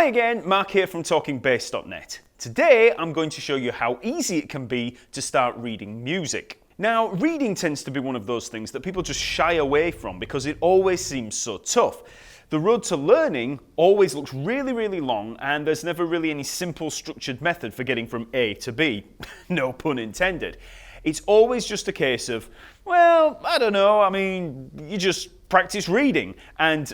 Hi again, Mark here from Talkingbass.net. Today I'm going to show you how easy it can be to start reading music. Now, reading tends to be one of those things that people just shy away from because it always seems so tough. The road to learning always looks really long, and there's never really any simple structured method for getting from A to B. No pun intended. It's always just a case of, well, I don't know, you just practice reading. And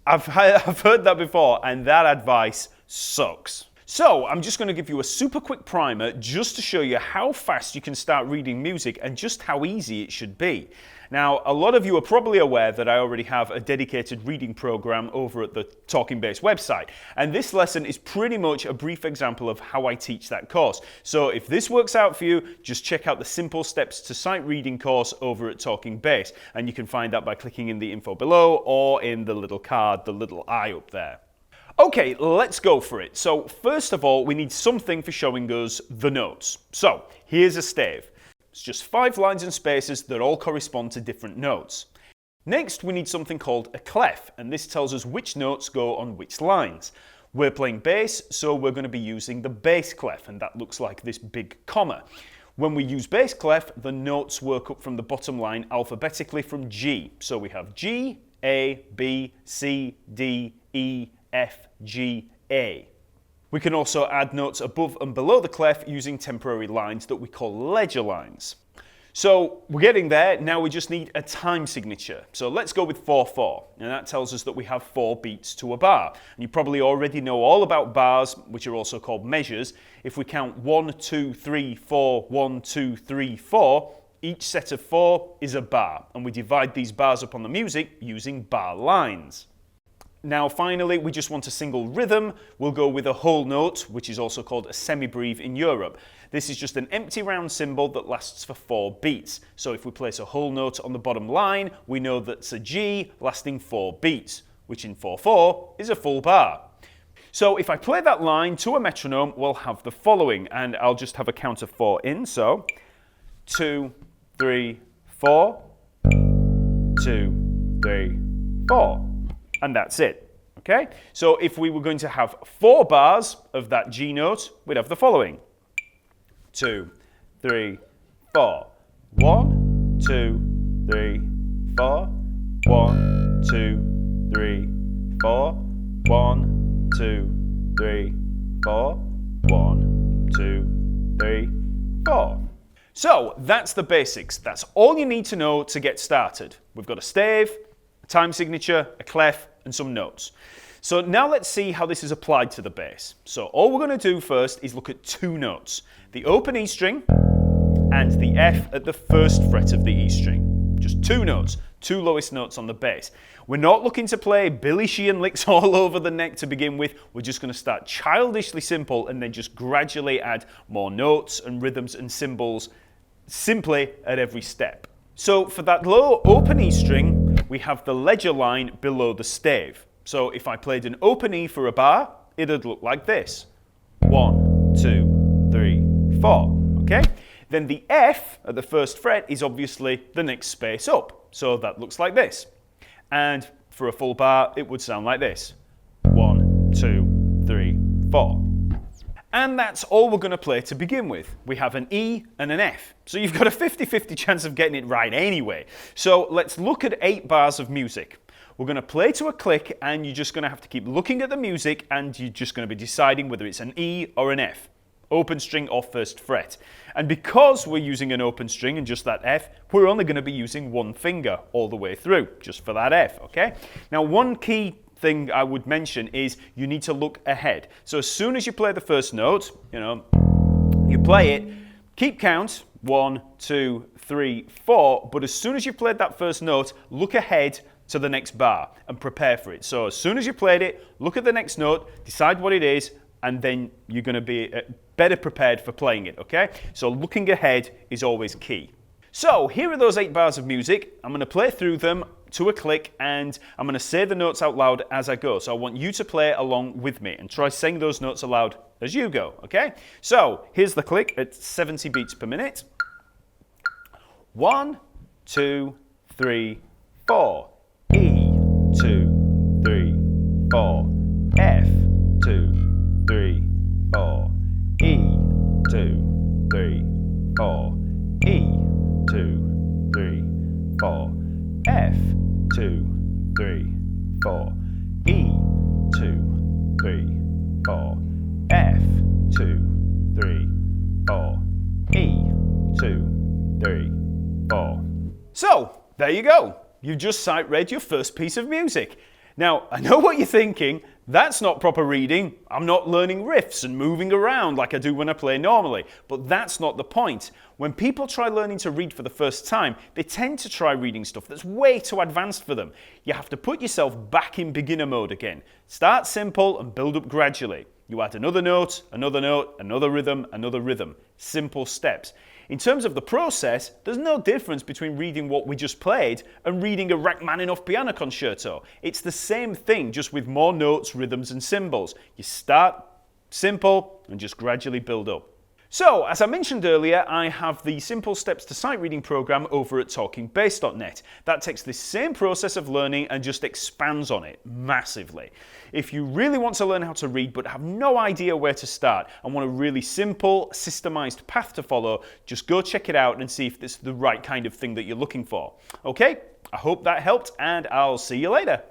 I've heard that before, and that advice sucks. So I'm just going to give you a super quick primer just to show you how fast you can start reading music and just how easy it should be. Now, a lot of you are probably aware that I already have a dedicated reading program over at the Talkingbass website, and this lesson is pretty much a brief example of how I teach that course. So if this works out for you, just check out the Simple Steps to Sight Reading course over at Talkingbass, and you can find that by clicking in the info below or in the little card, the little eye up there. Okay, let's go for it. So first of all, we need something for showing us the notes. So here's a stave. It's just 5 lines and spaces that all correspond to different notes. Next, we need something called a clef, and this tells us which notes go on which lines. We're playing bass, so we're going to be using the bass clef, and that looks like this big comma. When we use bass clef, the notes work up from the bottom line alphabetically from G. So we have G, A, B, C, D, E, F, G, A. We can also add notes above and below the clef using temporary lines that we call ledger lines. So we're getting there, now we just need a time signature. So let's go with 4/4, and that tells us that we have 4 beats to a bar. And you probably already know all about bars, which are also called measures. If we count 1, 2, 3, 4, 1, 2, 3, 4, each set of 4 is a bar, and we divide these bars up on the music using bar lines. Now finally, we just want a single rhythm. We'll go with a whole note, which is also called a semibreve in Europe. This is just an empty round symbol that lasts for 4 beats. So if we place a whole note on the bottom line, we know that's a G lasting 4 beats, which in 4/4 is a full bar. So if I play that line to a metronome, we'll have the following, and I'll just have a count of 4 in. So 2, 3, 4, 2, 3, 4. And that's it, okay? So if we were going to have 4 bars of that G note, we'd have the following. 2, 3, 4. 1, 2, 3, 4. 1, 2, 3, 4. 1, 2, 3, 4. 1, 2, 3, 4. So that's the basics. That's all you need to know to get started. We've got a stave, a time signature, a clef, and some notes. So now let's see how this is applied to the bass. So all we're going to do first is look at 2 notes, the open E string and the F at the 1st fret of the E string. Just 2 notes, 2 lowest notes on the bass. We're not looking to play Billy Sheehan licks all over the neck to begin with. We're just going to start childishly simple and then just gradually add more notes and rhythms and cymbals simply at every step. So for that low open E string, we have the ledger line below the stave. So if I played an open E for a bar, it'd look like this. 1, 2, 3, 4, okay? Then the F at the 1st fret is obviously the next space up. So that looks like this. And for a full bar, it would sound like this. 1, 2, 3, 4. And that's all we're going to play to begin with. We have an E and an F. So you've got a 50-50 chance of getting it right anyway. So let's look at 8 bars of music. We're going to play to a click, and you're just going to have to keep looking at the music, and you're just going to be deciding whether it's an E or an F, open string or 1st fret. And because we're using an open string and just that F, we're only going to be using 1 finger all the way through, just for that F, okay? Now, one key thing I would mention is you need to look ahead. So as soon as you play the 1st note, you play it, keep count, 1, 2, 3, 4, but as soon as you've played that 1st note, look ahead to the next bar and prepare for it. So as soon as you played it, look at the next note, decide what it is, and then you're going to be better prepared for playing it, okay? So looking ahead is always key. So here are those 8 bars of music. I'm going to play through them to a click, and I'm going to say the notes out loud as I go. So I want you to play along with me and try saying those notes aloud as you go, okay? So here's the click at 70 beats per minute. 1, 2, 3, 4. E, 2, 3, 4. F, 2, 4. So, there you go. You've just sight read your first piece of music. Now, I know what you're thinking. That's not proper reading. I'm not learning riffs and moving around like I do when I play normally. But that's not the point. When people try learning to read for the first time, they tend to try reading stuff that's way too advanced for them. You have to put yourself back in beginner mode again. Start simple and build up gradually. You add another note, another rhythm, another rhythm. Simple steps. In terms of the process, there's no difference between reading what we just played and reading a Rachmaninoff piano concerto. It's the same thing, just with more notes, rhythms and symbols. You start simple and just gradually build up. So, as I mentioned earlier, I have the Simple Steps to Sight Reading program over at Talkingbass.net. That takes this same process of learning and just expands on it massively. If you really want to learn how to read but have no idea where to start and want a really simple, systemized path to follow, just go check it out and see if this is the right kind of thing that you're looking for. Okay, I hope that helped and I'll see you later.